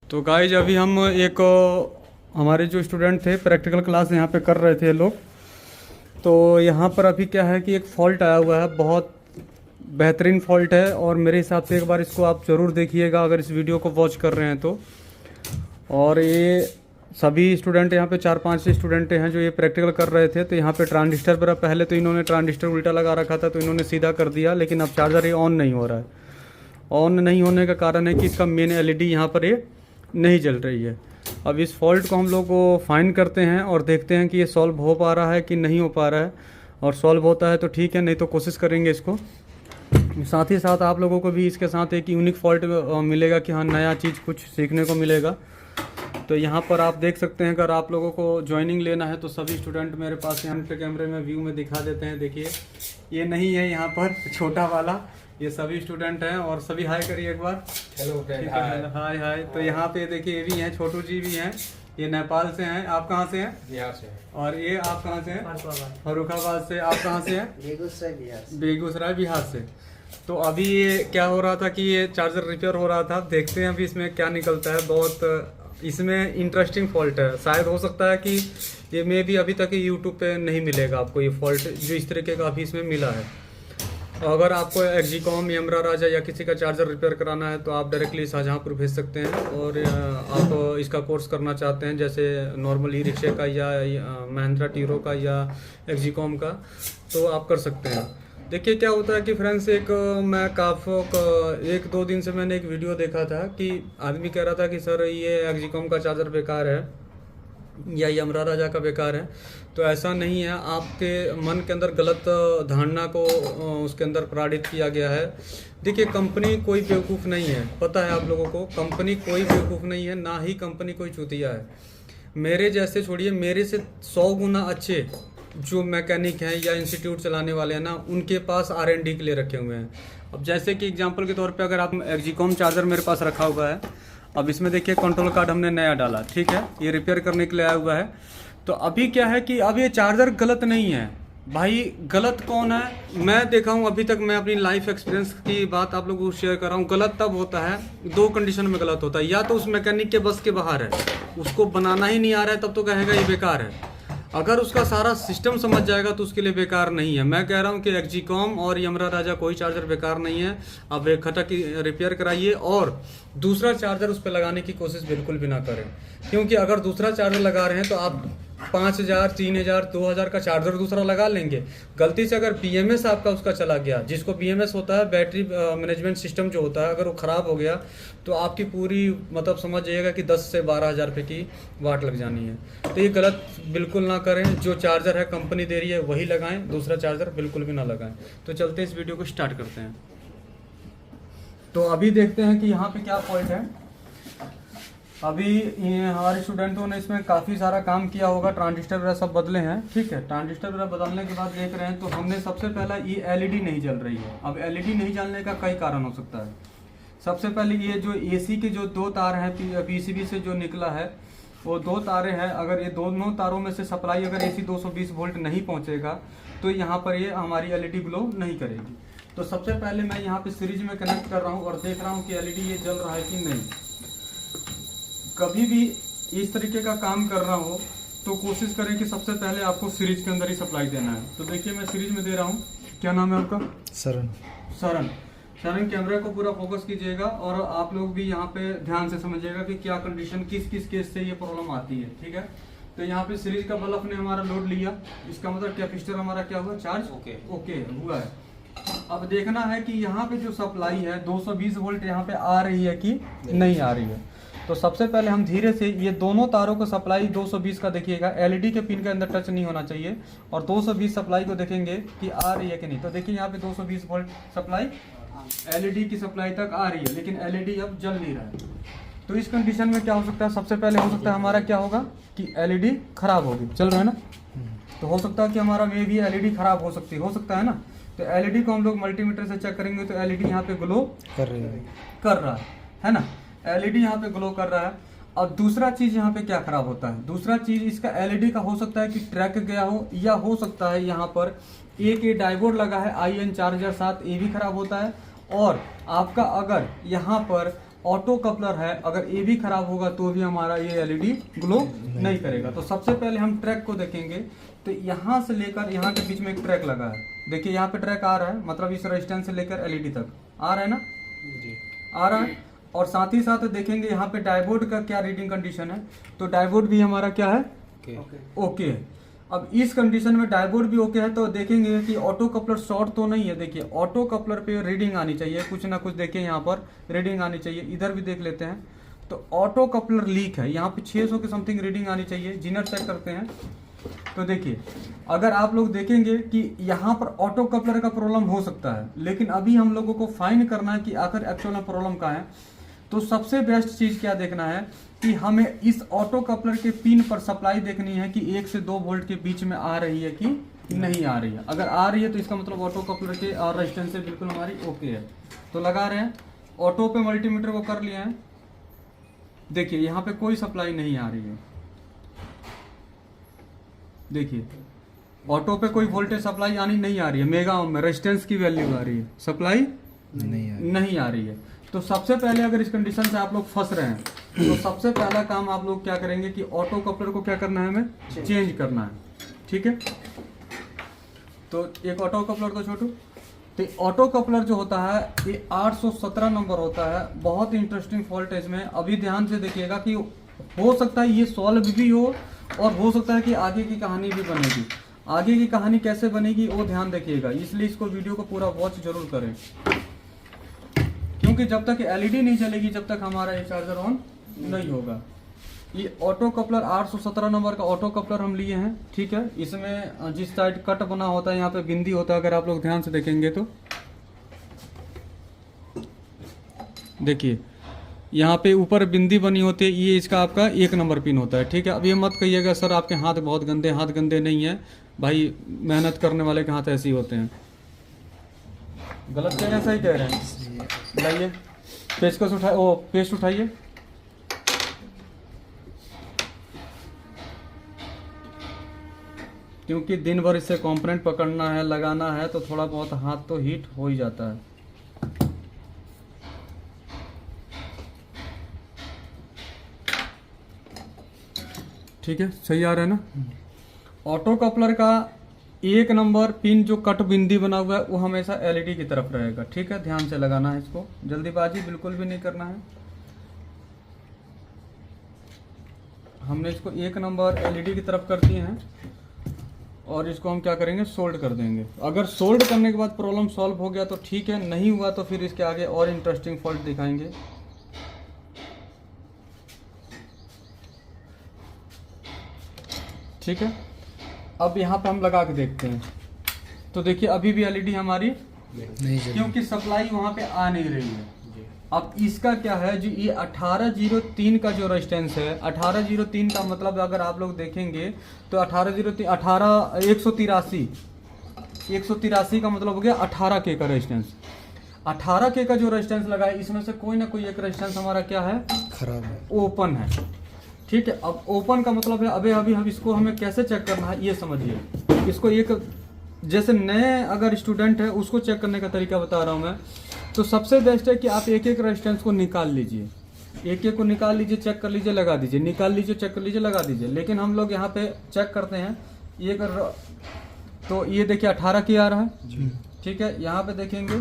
तो गाइज अभी हम एक हमारे जो स्टूडेंट थे प्रैक्टिकल क्लास यहाँ पे कर रहे थे लोग। तो यहाँ पर अभी क्या है कि एक फ़ॉल्ट आया हुआ है, बहुत बेहतरीन फ़ॉल्ट है और मेरे हिसाब से एक बार इसको आप ज़रूर देखिएगा अगर इस वीडियो को वॉच कर रहे हैं तो। और ये सभी स्टूडेंट यहाँ पे 4-5 स्टूडेंट हैं जो ये प्रैक्टिकल कर रहे थे। तो यहाँ पे ट्रांजिस्टर पर पहले तो इन्होंने ट्रांजिस्टर उल्टा लगा रखा था तो इन्होंने सीधा कर दिया, लेकिन अब चार्जर ये ऑन नहीं हो रहा है। ऑन नहीं होने का कारण है कि इसका मेन एलईडी यहाँ पर ये नहीं जल रही है। अब इस फॉल्ट को हम लोग फाइंड करते हैं और देखते हैं कि ये सॉल्व हो पा रहा है कि नहीं हो पा रहा है। और सॉल्व होता है तो ठीक है, नहीं तो कोशिश करेंगे इसको। साथ ही साथ आप लोगों को भी इसके साथ एक यूनिक फॉल्ट मिलेगा कि हाँ नया चीज़ कुछ सीखने को मिलेगा। तो यहाँ पर आप देख सकते हैं, अगर आप लोगों को ज्वाइनिंग लेना है तो सभी स्टूडेंट मेरे पास यहाँ पे कैमरे में व्यू में दिखा देते हैं। देखिए ये नहीं है यहाँ पर छोटा वाला, ये सभी स्टूडेंट हैं। और सभी हाय करिए एक बार। हेलो फ्रेंड, हाय हाय। तो यहाँ पे देखिए ये भी हैं, छोटू जी भी हैं, ये नेपाल से हैं। आप कहाँ से हैं? बिहार से। और ये आप कहाँ से हैं? फर्रुखाबाद से। आप कहाँ से हैं? बेगूसराय बिहार से। तो अभी ये क्या हो रहा था कि ये चार्जर रिपेयर हो रहा था, देखते हैं अभी इसमें क्या निकलता है। बहुत इसमें इंटरेस्टिंग फॉल्ट है, शायद हो सकता है कि ये मे भी अभी तक यूट्यूब पे नहीं मिलेगा आपको ये फॉल्ट जो इस तरीके का अभी इसमें मिला है। अगर आपको एक्जीकॉम, यमरा राजा या किसी का चार्जर रिपेयर कराना है तो आप डायरेक्टली शाहजहाँपुर भेज सकते हैं। और आप इसका कोर्स करना चाहते हैं जैसे नॉर्मल ई रिक्शे का या महिंद्रा टीरो का या एक्जीकॉम का, तो आप कर सकते हैं। देखिए क्या होता है कि फ्रेंड्स, मैं एक दो दिन से मैंने एक वीडियो देखा था कि आदमी कह रहा था कि सर ये एक्जीकॉम का चार्जर बेकार है या यमरा राजा का बेकार है। तो ऐसा नहीं है, आपके मन के अंदर गलत धारणा को उसके अंदर प्राडित किया गया है। देखिए कंपनी कोई बेवकूफ़ नहीं है, पता है आप लोगों को, कंपनी कोई बेवकूफ़ नहीं है, ना ही कंपनी कोई चूतिया है। मेरे जैसे छोड़िए, मेरे से 100 गुना अच्छे जो मैकेनिक हैं या इंस्टीट्यूट चलाने वाले हैं ना, उनके पास R&D के लिए रखे हुए हैं। अब जैसे कि एग्जांपल के तौर पे अगर आप एक्जीकॉम चार्जर मेरे पास रखा हुआ है, अब इसमें देखिए कंट्रोल कार्ड हमने नया डाला, ठीक है, ये रिपेयर करने के लिए आया हुआ है। तो अभी क्या है कि अब ये चार्जर गलत नहीं है भाई। गलत कौन है? मैं देखा हूँ अभी तक, मैं अपनी लाइफ एक्सपीरियंस की बात आप लोगों को शेयर कर रहा हूँ। गलत तब होता है, दो कंडीशन में गलत होता है। या तो उस मैकेनिक के बस के बाहर है, उसको बनाना ही नहीं आ रहा है, तब तो कहेगा ये बेकार है। अगर उसका सारा सिस्टम समझ जाएगा तो उसके लिए बेकार नहीं है। मैं कह रहा हूँ कि एक्जीकॉम और यमरा राजा कोई चार्जर बेकार नहीं है। आप एक खटक रिपेयर कराइए और दूसरा चार्जर उस पर लगाने की कोशिश बिल्कुल भी ना करें, क्योंकि अगर दूसरा चार्जर लगा रहे हैं तो आप 5,000, 3,000, 2,000 का चार्जर दूसरा लगा लेंगे। गलती से अगर BMS आपका उसका चला गया, जिसको BMS होता है बैटरी मैनेजमेंट सिस्टम जो होता है, अगर वो ख़राब हो गया तो आपकी पूरी मतलब समझ जाइएगा कि 10 से 12,000 रुपये की वाट लग जानी है। तो ये गलत बिल्कुल ना करें। जो चार्जर है कंपनी दे रही है वही लगाएं, दूसरा चार्जर बिल्कुल भी ना लगाएं। तो चलते इस वीडियो को स्टार्ट करते हैं। तो अभी देखते हैं कि यहाँ पे क्या फॉल्ट है। अभी हमारे स्टूडेंटों ने इसमें काफ़ी सारा काम किया होगा, ट्रांजिस्टर वगैरह सब बदले हैं, ठीक है। ट्रांजिस्टर वगैरह बदलने के बाद देख रहे हैं तो हमने सबसे पहला ये LED नहीं जल रही है। अब LED नहीं जलने का कई कारण हो सकता है। सबसे पहले ये जो AC के जो 2 तार हैं PCB से जो निकला है वो 2 तारे हैं। अगर ये दोनों तारों में से सप्लाई अगर AC 220 वोल्ट नहीं पहुँचेगा तो यहाँ पर ये हमारी LED ग्लो नहीं करेगी। तो सबसे पहले मैं यहाँ पे सीरीज में कनेक्ट कर रहा हूँ और देख रहा हूँ कि LED ये जल रहा है कि नहीं। कभी भी इस तरीके का काम कर रहा हो तो कोशिश करें कि सबसे पहले आपको सीरीज के अंदर ही सप्लाई देना है। तो देखिए मैं सीरीज में दे रहा हूँ। क्या नाम है आपका? शरण। कैमरे को पूरा फोकस कीजिएगा और आप लोग भी यहाँ पे ध्यान से समझिएगा कि क्या कंडीशन किस किस केस से ये प्रॉब्लम आती है, ठीक है। तो यहाँ पे सीरीज का बल्ब ने हमारा लोड लिया, इसका मतलब कैपेसिटर हमारा क्या हुआ? चार्ज ओके हुआ है। अब देखना है कि यहाँ पे जो सप्लाई है 220 वोल्ट यहाँ पे आ रही है कि नहीं आ रही है। तो सबसे पहले हम धीरे से ये दोनों तारों को सप्लाई 220 का देखिएगा, LED के पिन के अंदर टच नहीं होना चाहिए, और 220 सप्लाई को देखेंगे कि आ रही है कि नहीं। तो देखिए यहाँ पे 220 वोल्ट सप्लाई LED की सप्लाई तक आ रही है, लेकिन LED अब जल नहीं रहा है। तो इस कंडीशन में क्या हो सकता है? सबसे पहले हो सकता है हमारा क्या होगा कि LED खराब होगी। चल रहा है ना? तो हो सकता है कि हमारा मे भी LED खराब हो सकता है ना। तो LED को हम लोग मल्टीमीटर से चेक करेंगे तो LED यहाँ पे ग्लो कर रहा है ना। LED यहाँ पे ग्लो कर रहा है। अब दूसरा चीज यहाँ पे क्या खराब होता है? दूसरा चीज इसका LED का हो सकता है कि ट्रैक गया हो, या हो सकता है यहाँ पर एक ये डायोड लगा है IN 4007, ये भी खराब होता है। और आपका अगर यहाँ पर ऑटो कपलर है, अगर ये भी खराब होगा तो भी हमारा ये एलईडी ग्लो नहीं करेगा। तो सबसे पहले हम ट्रैक को देखेंगे। तो यहाँ से लेकर यहाँ के बीच में एक ट्रैक लगा है, देखिए यहाँ पे ट्रैक आ रहा है, मतलब इस रेजिस्टेंस से लेकर एलईडी तक आ रहा है ना जी, आ रहा है। और साथ ही साथ देखेंगे यहाँ पे डायोड का क्या रीडिंग कंडीशन है। तो डायोड भी हमारा क्या है, ओके है। अब इस कंडीशन में डायोड भी ओके है, तो देखेंगे कि ऑटो कपलर शॉर्ट तो नहीं है। देखिए ऑटो कपलर पे रीडिंग आनी चाहिए, कुछ ना कुछ देखिए यहाँ पर रीडिंग आनी चाहिए। इधर भी देख लेते हैं, तो ऑटो कपलर लीक है, यहाँ पे 600 के समथिंग रीडिंग आनी चाहिए। जीनर चेक करते हैं, तो देखिए अगर आप लोग देखेंगे कि यहाँ पर ऑटो कपलर का प्रॉब्लम हो सकता है, लेकिन अभी हम लोगों को फाइंड करना है कि आखिर एक्चुअल में प्रॉब्लम कहाँ है। तो सबसे बेस्ट चीज क्या देखना है कि हमें इस ऑटो कपलर के पिन पर सप्लाई देखनी है कि 1 से 2 वोल्ट के बीच में आ रही है कि नहीं आ रही है। अगर आ रही है तो इसका मतलब ऑटो कपलर के रेजिस्टेंस से बिल्कुल हमारी ओके है। तो लगा रहे हैं, ऑटो पे मल्टीमीटर को कर लिया है। देखिए यहाँ पे कोई सप्लाई नहीं आ रही है, देखिए ऑटो पे कोई वोल्टेज सप्लाई यानी नहीं आ रही है। मेगा ओम में रेजिस्टेंस की वैल्यू आ रही है, सप्लाई नहीं आ रही है। तो सबसे पहले अगर इस कंडीशन से आप लोग फंस रहे हैं तो सबसे पहला काम आप लोग क्या करेंगे कि ऑटो कपलर को क्या करना है, हमें चेंज करना है। ठीक है, तो एक ऑटो कपलर तो छोटू, तो ऑटो कपलर जो होता है ये 817 नंबर होता है। बहुत इंटरेस्टिंग फॉल्ट है इसमें। अभी ध्यान से देखिएगा कि हो सकता है ये सॉल्व भी हो और हो सकता है कि आगे की कहानी भी बनेगी। आगे की कहानी कैसे बनेगी वो ध्यान देखिएगा, इसलिए इसको वीडियो को पूरा वॉच जरूर करें, क्योंकि जब तक एलईडी नहीं चलेगी जब तक हमारा ये चार्जर ऑन नहीं होगा। ये ऑटो कपलर 817 नंबर का ऑटो कपलर हम लिए हैं। ठीक है, इसमें जिस साइड कट बना होता है यहाँ पे बिंदी होता है, अगर आप लोग ध्यान से देखेंगे तो देखिए यहाँ पे ऊपर बिंदी बनी होती है, ये इसका आपका 1 नंबर पिन होता है। ठीक है, अब ये मत कहिएगा सर आपके हाथ बहुत गंदे, हाथ गंदे नहीं है भाई, मेहनत करने वाले के हाथ ऐसे ही होते हैं। गलत कह रहे हैं सही कह रहे हैं, बताइए। पेचकस उठाइए, ओ पेस्ट उठाइए, क्योंकि दिन भर इससे कंपोनेंट पकड़ना है, लगाना है, तो थोड़ा बहुत हाथ तो हीट हो ही जाता है। ठीक है, सही आ रहा है ना। ऑटो कपलर का 1 नंबर पिन जो कट बिंदी बना हुआ है वो हमेशा एलईडी की तरफ रहेगा। ठीक है, ध्यान से लगाना है इसको, जल्दीबाजी बिल्कुल भी नहीं करना है। हमने इसको 1 नंबर एलईडी की तरफ कर दिए हैं और इसको हम क्या करेंगे, सोल्ड कर देंगे। अगर सोल्ड करने के बाद प्रॉब्लम सॉल्व हो गया तो ठीक है, नहीं हुआ तो फिर इसके आगे और इंटरेस्टिंग फॉल्ट दिखाएंगे। ठीक है, अब यहाँ पे हम लगा के देखते हैं। तो देखिए अभी भी एलईडी हमारी नहीं, क्योंकि सप्लाई वहाँ पे आ नहीं रही है। अब इसका क्या है जी, ये 1803 का जो रेजिस्टेंस है, 1803 का मतलब अगर आप लोग देखेंगे तो 183 का मतलब हो गया 18 के का रेजिस्टेंस। 18 के का जो रेजिस्टेंस लगा है इसमें से कोई ना कोई एक रेजिस्टेंस हमारा क्या है, खराब है, ओपन है। ठीक है, अब ओपन का मतलब है अभी हम इसको हमें कैसे चेक करना है ये समझिए। इसको एक जैसे नए अगर स्टूडेंट है उसको चेक करने का तरीका बता रहा हूँ मैं। तो सबसे बेस्ट है कि आप एक एक रेजिस्टेंस को निकाल लीजिए, एक एक को निकाल लीजिए, चेक कर लीजिए, लगा दीजिए, निकाल लीजिए, चेक कर लीजिए, लगा दीजिए। लेकिन हम लोग यहाँ पे चेक करते हैं ये कर, तो ये देखिए 18 की आ रहा है। ठीक है, यहाँ पे देखेंगे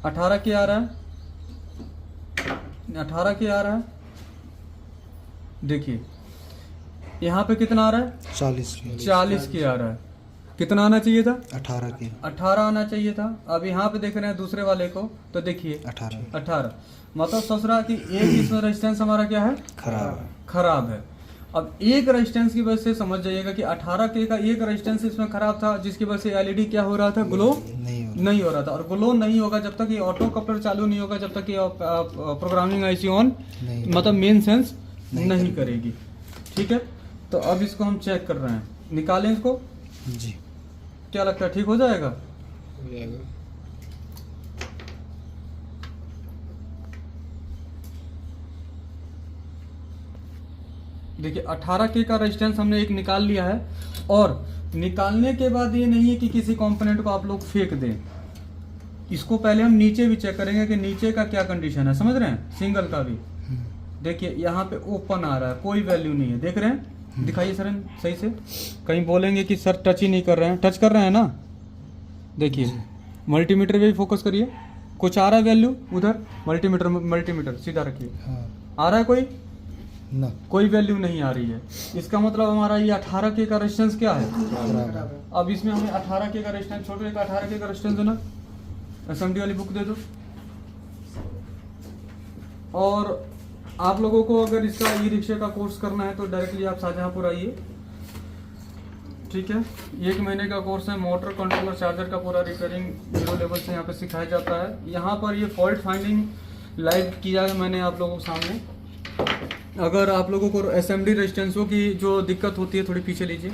18 की आ रहा है, 18 की आ रहा है। देखिए यहाँ पे कितना आ रहा है, 40 की आ रहा है। कितना आना चाहिए था, 18 आना चाहिए था। अब यहाँ पे देख रहे हैं दूसरे वाले को, तो देखिए 18 मतलब ससुरा कि एक इसमें रेजिस्टेंस हमारा क्या है, खराब है। अब एक रेजिस्टेंस की वजह से समझ जाइएगा कि 18 के का एक रेजिस्टेंस इसमें खराब था, जिसकी वजह से एलईडी क्या हो रहा था, ग्लो नहीं हो रहा था। और ग्लो नहीं होगा जब तक ये ऑटो कपलर चालू नहीं होगा, जब तक ये प्रोग्रामिंग आईसी ऑन मतलब मेन सेंस नहीं करेगी। ठीक है, तो अब इसको हम चेक कर रहे हैं, निकालें इसको जी। क्या लगता है ठीक हो जाएगा? देखिए 18 के का रेजिस्टेंस हमने एक निकाल लिया है। और निकालने के बाद ये नहीं है कि किसी कंपोनेंट को आप लोग फेंक दें, इसको पहले हम नीचे भी चेक करेंगे कि नीचे का क्या कंडीशन है, समझ रहे हैं, सिंगल का भी। देखिए यहाँ पे ओपन आ रहा है, कोई वैल्यू नहीं है, देख रहे हैं, दिखाइए सर सही से। कहीं बोलेंगे कि सर टच ही नहीं कर रहे हैं, टच कर रहे हैं ना, देखिए मल्टीमीटर पे भी फोकस करिए, कुछ आ रहा है वैल्यू उधर, मल्टीमीटर सीधा रखिए, आ रहा है कोई ना, कोई वैल्यू नहीं आ रही है। इसका मतलब हमारा ये 18 के का रेजिस्टेंस क्या है। अब इसमें हमें 18 के का रेजिस्टेंस, छोटे का 18 के का रेजिस्टेंस देना, एसएमडी वाली बुक दे दो। और आप लोगों को अगर इसका ई रिक्शा का कोर्स करना है तो डायरेक्टली आप शाहजहांपुर आइए, ठीक है। 1 महीने का कोर्स है, मोटर कंट्रोलर चार्जर का पूरा रिपेयरिंग 0 लेवल से यहाँ पे सिखाया जाता है। यहाँ पर ये फॉल्ट फाइंडिंग लाइव किया है मैंने आप लोगों के सामने। अगर आप लोगों को एसएमडी रेजिस्टेंसों की जो दिक्कत होती है, थोड़ी पीछे लीजिए,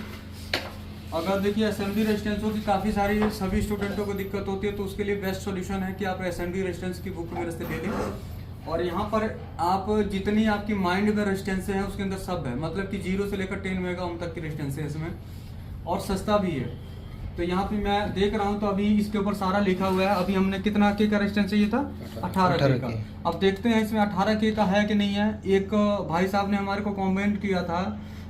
अगर देखिए एसएमडी रेजिस्टेंसों की काफ़ी सारी सभी स्टूडेंटों को दिक्कत होती है, तो उसके लिए बेस्ट सॉल्यूशन है कि आप एसएमडी रेजिस्टेंस की बुक मेरे से ले लें। और यहाँ पर आप जितनी आपकी माइंड में रेजिस्टेंस है उसके अंदर सब है, मतलब कि 0 से लेकर 10 मेगा ओम तक की रेजिस्टेंस है इसमें, और सस्ता भी है। तो यहाँ पे मैं देख रहा हूँ तो अभी इसके ऊपर सारा लिखा हुआ है। अभी हमने कितना के का रेजिस्टेंस चाहिए था, 18 के का। अब देखते हैं इसमें 18 के का है कि नहीं है। एक भाई साहब ने हमारे को कमेंट किया था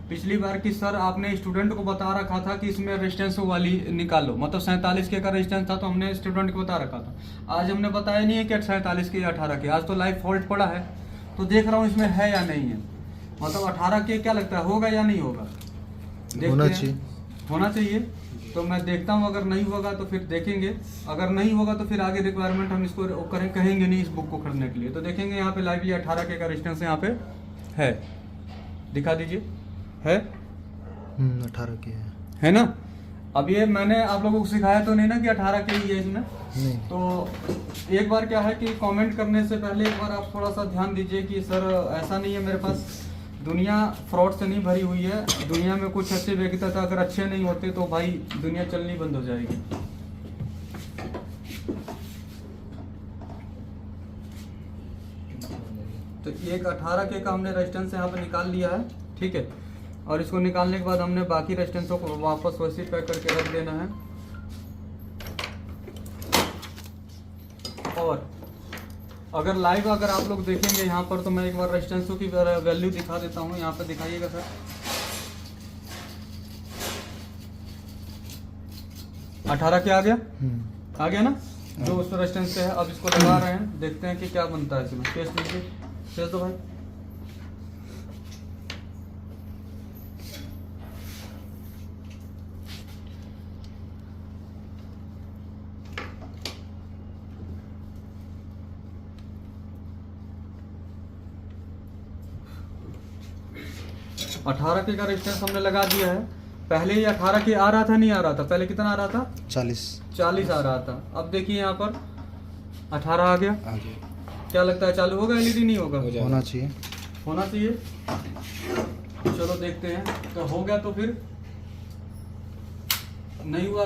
पिछली बार कि सर आपने स्टूडेंट को बता रखा था कि इसमें रेजिस्टेंस वाली निकालो, मतलब 47 के का रेजिस्टेंस था तो हमने स्टूडेंट को बता रखा था। आज हमने बताया नहीं है कि 47 के या 18 के, आज तो लाइव फॉल्ट पड़ा है तो देख रहा हूँ इसमें है या नहीं है। मतलब 18 के क्या लगता है, होगा या नहीं होगा, होना चाहिए। तो मैं देखता हूँ, अगर नहीं होगा तो फिर देखेंगे, अगर नहीं होगा तो फिर आगे रिक्वायरमेंट हम इसको कहेंगे नहीं इस बुक को खरीदने के लिए। तो देखेंगे यहाँ पे लाइवली 18 के का रेजिस्टेंस यहाँ पे है, दिखा दीजिए, है 18 के है ना। अब ये मैंने आप लोगों को सिखाया तो नहीं ना कि 18 के ही है इसमें नहीं। तो एक बार क्या है कि कमेंट करने से पहले एक बार आप थोड़ा सा ध्यान दीजिए कि सर ऐसा नहीं है, मेरे पास दुनिया फ्रॉड से नहीं भरी हुई है। दुनिया में कुछ अच्छे व्यक्ति था, अगर अच्छे नहीं होते तो भाई दुनिया चलनी बंद हो जाएगी। तो एक 18 के का हमने रेजिस्टेंस यहाँ पे निकाल लिया है, ठीक है। और इसको निकालने के बाद हमने बाकी रेजिस्टेंसों को वापस वैसे पैक करके रख देना है। और अगर लाइव अगर आप लोग देखेंगे यहाँ पर तो मैं एक बार रेजिस्टेंसों की वैल्यू दिखा देता हूँ। यहाँ पर दिखाइएगा सर, 18 के आ गया ना, जो उस रेजिस्टेंस से है। अब इसको लगा रहे हैं, देखते हैं कि क्या बनता है इसमें। टेस्ट लीजिए, टेस्ट दो भाई। अठारह के का रेजिस्टेंस हमने लगा दिया है। पहले ही 18 के आ रहा था, नहीं आ रहा था, पहले कितना आ रहा था, 40 आ रहा था। अब देखिए यहाँ पर 18 आ गया। क्या लगता है चालू होगा एलईडी, नहीं होगा, होना चाहिए, होना चाहिए। चलो देखते हैं, तो हो गया तो फिर नहीं हुआ,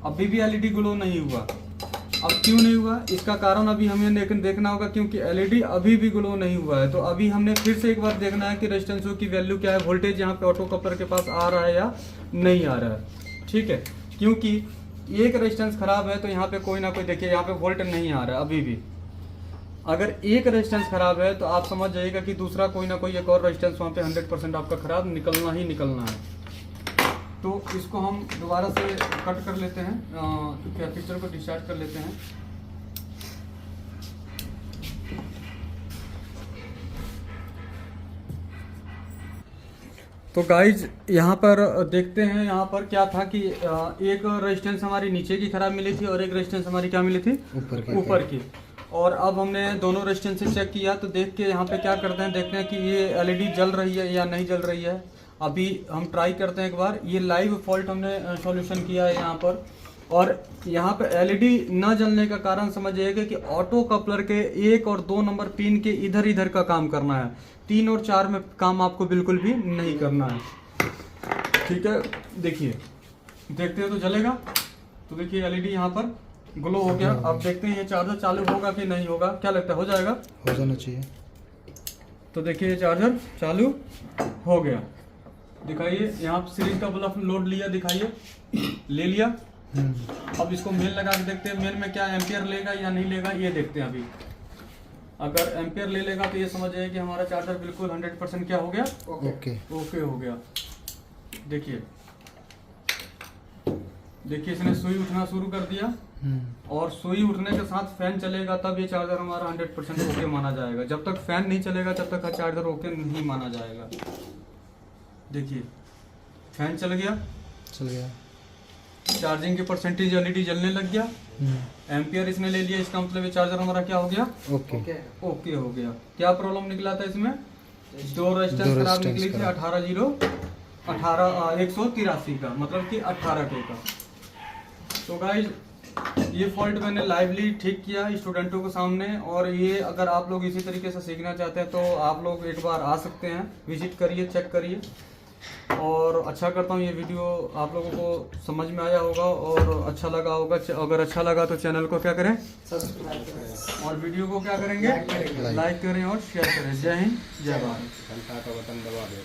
अभी भी एलईडी ग्लो नहीं हुआ। अब क्यों नहीं हुआ, इसका कारण अभी हमें देखना होगा, क्योंकि एलईडी अभी भी ग्लो नहीं हुआ है। तो अभी हमने फिर से एक बार देखना है कि रेजिस्टेंसों की वैल्यू क्या है, वोल्टेज यहाँ पे ऑटो कपलर के पास आ रहा है या नहीं आ रहा है, ठीक है। क्योंकि एक रेजिस्टेंस खराब है तो यहाँ पे कोई ना कोई, देखिए यहाँ पे वोल्ट नहीं आ रहा है अभी भी। अगर एक रेजिस्टेंस खराब है तो आप समझ जाइएगा कि दूसरा कोई ना कोई एक और रेजिस्टेंस वहाँ पे 100% आपका खराब निकलना ही निकलना है। तो इसको हम दोबारा से कट कर लेते हैं, कैपेसिटर को डिस्चार्ज कर लेते हैं। तो गाइज यहाँ पर देखते हैं, यहाँ पर क्या था कि एक रेजिस्टेंस हमारी नीचे की खराब मिली थी और एक रेजिस्टेंस हमारी क्या मिली थी, ऊपर की। और अब हमने दोनों रेजिस्टेंस से चेक किया तो देख के यहाँ पे क्या करते हैं, देखते हैं कि ये एलईडी जल रही है या नहीं जल रही है। अभी हम ट्राई करते हैं एक बार। ये लाइव फॉल्ट हमने सॉल्यूशन किया है यहाँ पर, और यहाँ पे एलईडी न जलने का कारण समझिएगा कि ऑटो कपलर के 1 और 2 नंबर पिन के इधर इधर का काम करना है, 3 और 4 में काम आपको बिल्कुल भी नहीं करना है, ठीक है। देखिए, देखते हैं तो जलेगा। तो देखिए एलईडी यहाँ पर ग्लो हो गया। अब देखते हैं ये चार्जर चालू होगा कि नहीं होगा, क्या लगता है, हो जाएगा, हो जाना चाहिए। तो देखिए ये चार्जर चालू हो गया। दिखाइए यहाँ सीरीज का बल्ब लोड लिया, दिखाइए, ले लिया, अब इसको मेन लगा के देखते हैं, मेन में क्या एम्पियर लेगा या नहीं लेगा, ये देखते हैं अभी। अगर एम्पियर ले लेगा तो ये समझ जाइए कि हमारा चार्जर बिल्कुल 100% क्या हो गया, ओके हो गया। देखिए इसने सुई उठना शुरू कर दिया, और सुई उठने के साथ फैन चलेगा तब ये चार्जर हमारा 100% ओके माना जाएगा। जब तक फैन नहीं चलेगा तब तक चार्जर ओके नहीं माना जाएगा। देखिए फैन चल गया, चार्जिंग की परसेंटेज एलईडी जलने लग गया, एम्पियर इसने ले लिया, इसका मतलब ये चार्जर हमारा क्या हो गया, ओके हो गया। क्या प्रॉब्लम निकला था इसमें, दो रेजिस्टेंस खराब निकली थी, 183 का, मतलब कि 18K का। तो गाइस ये फॉल्ट मैंने लाइवली ठीक किया स्टूडेंटों के सामने, और ये अगर आप लोग इसी तरीके से सीखना चाहते हैं तो आप लोग एक बार आ सकते हैं, विजिट करिए, चेक करिए। और अच्छा करता हूँ ये वीडियो आप लोगों को समझ में आया होगा और अच्छा लगा होगा। अगर अच्छा लगा तो चैनल को क्या करें, सब्सक्राइब करें, और वीडियो को क्या करेंगे, लाइक करें और शेयर करें। जय हिंद, जय भारत। घंटा का बटन दबा दो।